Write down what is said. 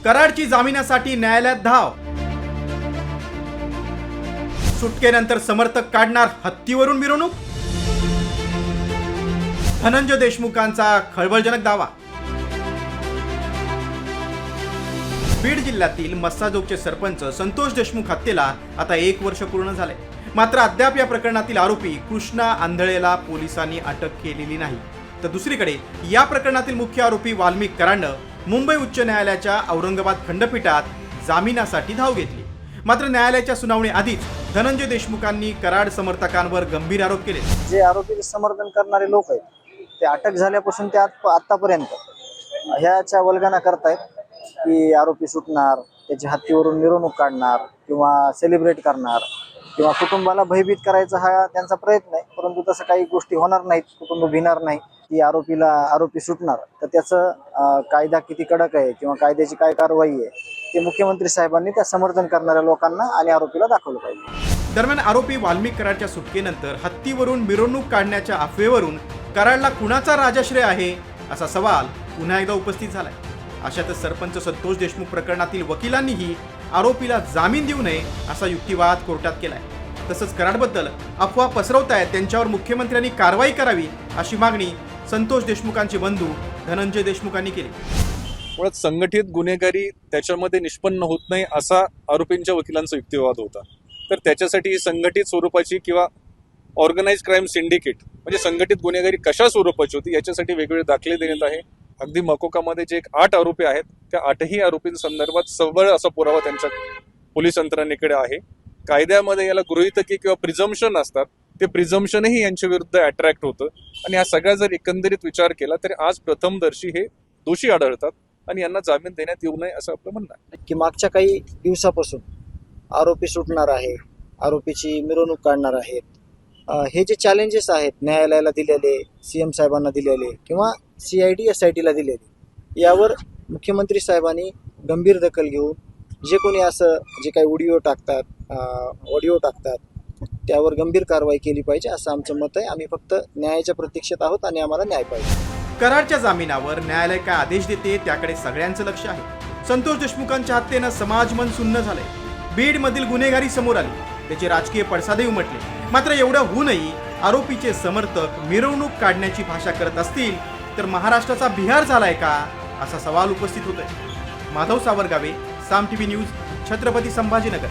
कराडची जामिनासाठी न्यायालयात धाव। सुटकेनंतर समर्थक काढणार हत्तीवरून मिरवणूक। धनंजय देशमुखांचा खळबळजनक दावा। बीड जिल्ह्यातील मस्साजोगचे सरपंच संतोष देशमुख हत्येला आता 1 वर्ष पूर्ण झाले, मात्र अद्याप या प्रकरणातील आरोपी कृष्णा आंधळेला पोलिसांनी अटक केलेली नाही। तर दुसरीकडे या प्रकरणातील मुख्य आरोपी वाल्मिक कराडनं मुंबई उच्च न्यायालयाच्या औरंगाबाद खंडपीठात जामिनासाठी धाव घेतली। मात्र न्यायालयाच्या सुनावणी आधीच धनंजय देशमुखांनी कराड समर्थकांवर गंभीर आरोप केले। जे आरोपीचे समर्थन करणारे लोक आहेत ते अटक झाल्यापासून ते आतापर्यंत ह्याच्या वल्गना करतायत की आरोपी सुटणार, त्याची हत्तीवरून मिरवणूक काढणार किंवा सेलिब्रेट करणार किंवा कुटुंबाला भयभीत करायचा हा त्यांचा प्रयत्न आहे। परंतु तसं काही गोष्टी होणार नाहीत, कुटुंब भिणार नाही की आरोपी सुटणार तर त्याचं कायदा किती कडक आहे किंवा कायद्याची काय कारवाई आहे ते मुख्यमंत्री साहेबांनी त्या समर्थन करणाऱ्या लोकांना आणि आरोपीला दाखवलं पाहिजे। दरम्यान आरोपी वाल्मिक कराडच्या सुटकेनंतर हत्तीवरून मिरवणूक काढण्याच्या अफवेवरून कराडला कुणाचा राजाश्रय आहे असा सवाल पुन्हा एकदा उपस्थित झालाय। अशातच सरपंच संतोष देशमुख प्रकरणातील वकिलांनीही आरोपीला जामीन देऊ नये असा युक्तिवाद कोर्टात केलाय। तसंच कराडबद्दल अफवा पसरवतायत त्यांच्यावर मुख्यमंत्र्यांनी कारवाई करावी अशी मागणी संतोष देशमुखांचे बंधू धनंजय देशमुखांनी केली। मुळात संघटित गुन्हेगारी त्याच्यामध्ये निष्पन्न होत नाही असा आरोपींच्या वकिलांचा युक्तिवाद होता। तर त्याच्यासाठी संघटित स्वरूपाची किंवा ऑर्गनाइज क्राईम सिंडिकेट म्हणजे संघटित गुन्हेगारी कशा स्वरूपाची होती याच्यासाठी वेगवेगळे दाखले देण्यात आहे। अगदी मकोकामध्ये जे 8 आरोपी आहेत त्या 8ही आरोपींसंदर्भात सबळ असा पुरावा त्यांच्या पोलीस यंत्रणेकडे आहे। कायद्यामध्ये याला गृहीतकी किंवा प्रिझम्पशन असतात, ते प्रिझम्पशनही यांच्या विरुद्ध अट्रॅक्ट होतं आणि हा सगळा जर एकंदरीत विचार केला तर आज प्रथमदर्शी हे दोषी आढळतात आणि यांना जामीन देण्यात येऊ नये असं आपलं म्हणणं आहे। की मागच्या काही दिवसापासून आरोपी सुटणार आहे, आरोपीची मिरवणूक काढणार आहेत, हे जे चॅलेंजेस आहेत न्यायालयाला दिलेले, सीएम साहेबांना दिलेले किंवा CID SIT ला दिलेले, यावर मुख्यमंत्री साहेबांनी गंभीर दखल घेऊन जे कोणी असं जे काही ऑडिओ टाकतात त्यावर गंभीर कारवाई केली पाहिजे असं आमचं मत आहे। आम्ही फक्त न्यायाच्या प्रतीक्षेत आहोत आणि आम्हाला न्याय पाहिजे। कराडच्या जामिनावर न्यायालय काय आदेश देते त्याकडे सगळ्यांचं लक्ष आहे। संतोष देशमुखांच्या हत्येनं समाज मन सुन्न झालंय। बीड मधील गुन्हेगारी समोर आली, त्याचे राजकीय पडसादही उमटले। मात्र एवढं होऊनही आरोपीचे समर्थक मिरवणूक काढण्याची भाषा करत असतील तर महाराष्ट्राचा बिहार झालाय का असा सवाल उपस्थित होतोय। माधव सावरगावे, साम TV न्यूज, छत्रपती संभाजीनगर।